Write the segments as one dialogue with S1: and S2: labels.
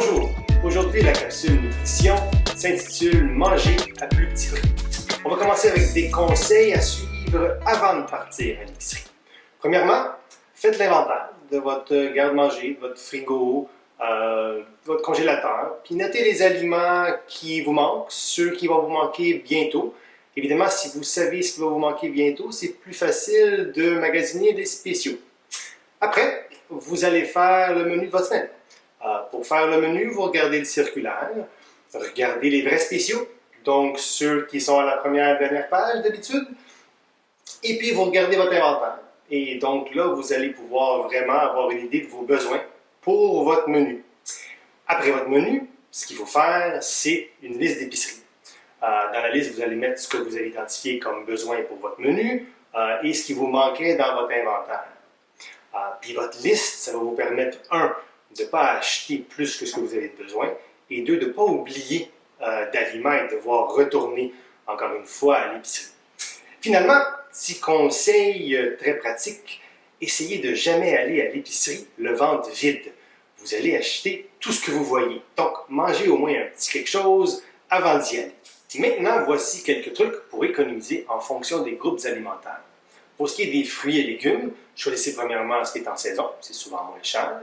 S1: Bonjour, aujourd'hui la capsule nutrition s'intitule Manger à plus petit prix. On va commencer avec des conseils à suivre avant de partir à l'épicerie. Premièrement, faites l'inventaire de votre garde-manger, de votre frigo, de votre congélateur, puis notez les aliments qui vous manquent, ceux qui vont vous manquer bientôt. Évidemment, si vous savez ce qui va vous manquer bientôt, c'est plus facile de magasiner des spéciaux. Après, vous allez faire le menu de votre semaine. Pour faire le menu, vous regardez le circulaire, regardez les vrais spéciaux, donc ceux qui sont à la première et dernière page d'habitude, et puis vous regardez votre inventaire. Et donc là, vous allez pouvoir vraiment avoir une idée de vos besoins pour votre menu. Après votre menu, ce qu'il faut faire, c'est une liste d'épicerie. Dans la liste, vous allez mettre ce que vous avez identifié comme besoin pour votre menu et ce qui vous manquait dans votre inventaire. Puis votre liste, ça va vous permettre, de ne pas acheter plus que ce que vous avez besoin, et deux, de ne pas oublier d'aliments et de devoir retourner encore une fois à l'épicerie. Finalement, petit conseil très pratique, essayez de jamais aller à l'épicerie le ventre vide. Vous allez acheter tout ce que vous voyez. Donc, mangez au moins un petit quelque chose avant d'y aller. Maintenant, voici quelques trucs pour économiser en fonction des groupes alimentaires. Pour ce qui est des fruits et légumes, choisissez premièrement ce qui est en saison, c'est souvent moins cher.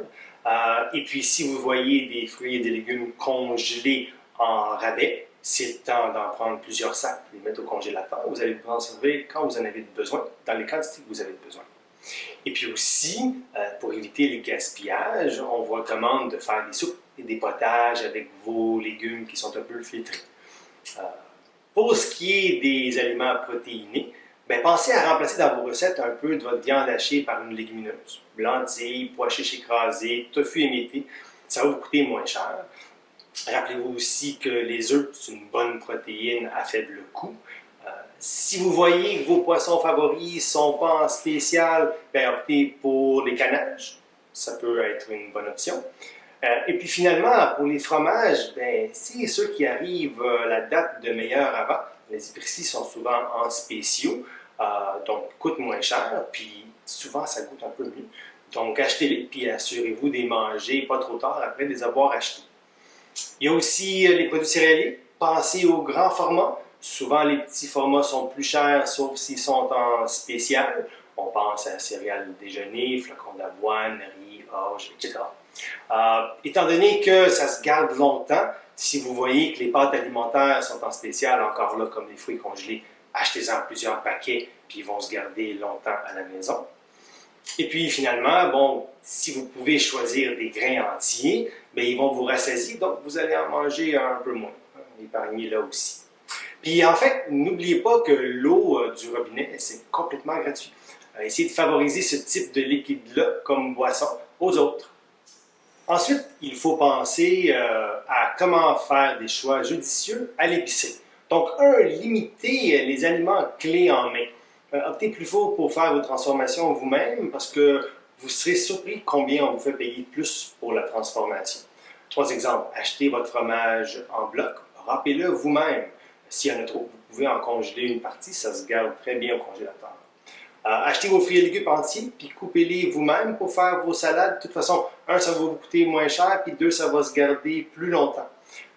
S1: Et puis, si vous voyez des fruits et des légumes congelés en rabais, c'est le temps d'en prendre plusieurs sacs, les mettre au congélateur. Vous allez vous en servir quand vous en avez besoin, dans les quantités que vous avez besoin. Et puis aussi, pour éviter le gaspillage, on vous recommande de faire des soupes et des potages avec vos légumes qui sont un peu filtrés. Pour ce qui est des aliments protéinés, pensez à remplacer dans vos recettes un peu de votre viande hachée par une légumineuse. Lentilles, pois chiches écrasés, tofu émietté, ça va vous coûter moins cher. Rappelez-vous aussi que les œufs, c'est une bonne protéine à faible coût. Si vous voyez que vos poissons favoris ne sont pas en spécial, optez pour les canages. Ça peut être une bonne option. Et puis finalement, pour les fromages, c'est ceux qui arrivent la date de meilleur avant. Les épiceries sont souvent en spéciaux, donc coûtent moins cher, puis souvent ça coûte un peu mieux. Donc achetez-les, puis assurez-vous de les manger pas trop tard après les avoir achetés. Il y a aussi les produits céréaliers. Pensez aux grands formats. Souvent les petits formats sont plus chers, sauf s'ils sont en spécial. On pense à céréales déjeuner, flocons d'avoine, riz, orge, etc. Étant donné que ça se garde longtemps, si vous voyez que les pâtes alimentaires sont en spécial, encore là, comme les fruits congelés, achetez-en plusieurs paquets, puis ils vont se garder longtemps à la maison. Et puis finalement, si vous pouvez choisir des grains entiers, ils vont vous rassasier, donc vous allez en manger un peu moins. Épargnez là aussi. Puis en fait, n'oubliez pas que l'eau du robinet, c'est complètement gratuit. Essayez de favoriser ce type de liquide-là comme boisson aux autres. Ensuite, il faut penser à comment faire des choix judicieux à l'épicerie. Donc, limitez les aliments clés en main. Optez plus fort pour faire vos transformations vous-même parce que vous serez surpris combien on vous fait payer plus pour la transformation. 3 exemples. Achetez votre fromage en bloc, râpez-le vous-même. S'il y en a trop, vous pouvez en congeler une partie, ça se garde très bien au congélateur. Achetez vos fruits et légumes entiers, puis coupez-les vous-même pour faire vos salades. De toute façon, ça va vous coûter moins cher, puis 2, ça va se garder plus longtemps.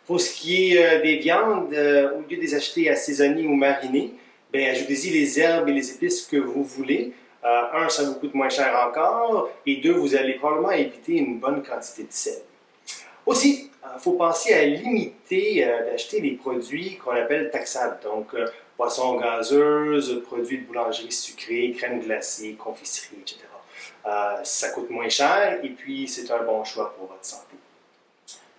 S1: Pour ce qui est des viandes, au lieu de les acheter assaisonnées ou marinées, ajoutez-y les herbes et les épices que vous voulez. Ça vous coûte moins cher encore, et 2, vous allez probablement éviter une bonne quantité de sel. Aussi, il faut penser à limiter d'acheter des produits qu'on appelle taxables, donc boissons gazeuses, produits de boulangerie sucrée, crème glacée, confiserie, etc. Ça coûte moins cher et puis c'est un bon choix pour votre santé.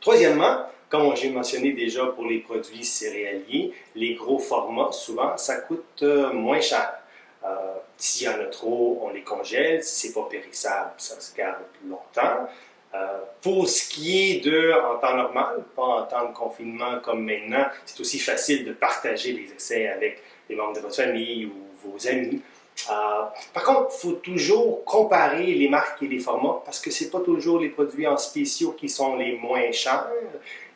S1: Troisièmement, comme j'ai mentionné déjà pour les produits céréaliers, les gros formats, souvent, ça coûte moins cher. S'il y en a trop, on les congèle. Si ce n'est pas périssable, ça se garde longtemps. Pour ce qui est en temps normal, pas en temps de confinement comme maintenant, c'est aussi facile de partager les essais avec les membres de votre famille ou vos amis. Par contre, il faut toujours comparer les marques et les formats parce que ce n'est pas toujours les produits en spéciaux qui sont les moins chers.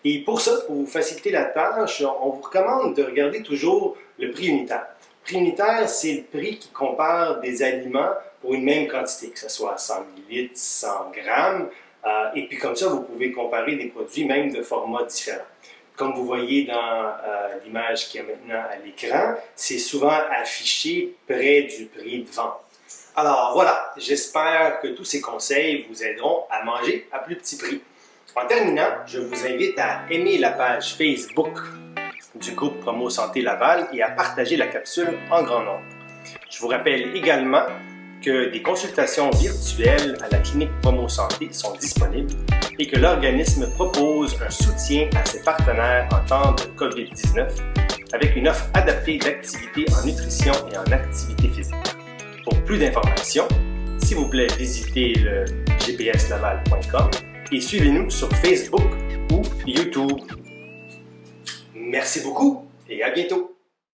S1: Et pour ça, pour vous faciliter la tâche, on vous recommande de regarder toujours le prix unitaire. Le prix unitaire, c'est le prix qui compare des aliments pour une même quantité, que ce soit 100 ml, 100 grammes. Et puis comme ça, vous pouvez comparer des produits même de formats différents. Comme vous voyez dans l'image qui est maintenant à l'écran, c'est souvent affiché près du prix de vente. Alors voilà, j'espère que tous ces conseils vous aideront à manger à plus petit prix. En terminant, je vous invite à aimer la page Facebook du groupe Promo Santé Laval et à partager la capsule en grand nombre. Je vous rappelle également que des consultations virtuelles à la clinique Promo Santé sont disponibles et que l'organisme propose un soutien à ses partenaires en temps de COVID-19 avec une offre adaptée d'activités en nutrition et en activité physique. Pour plus d'informations, s'il vous plaît, visitez le gpslaval.com et suivez-nous sur Facebook ou YouTube. Merci beaucoup et à bientôt!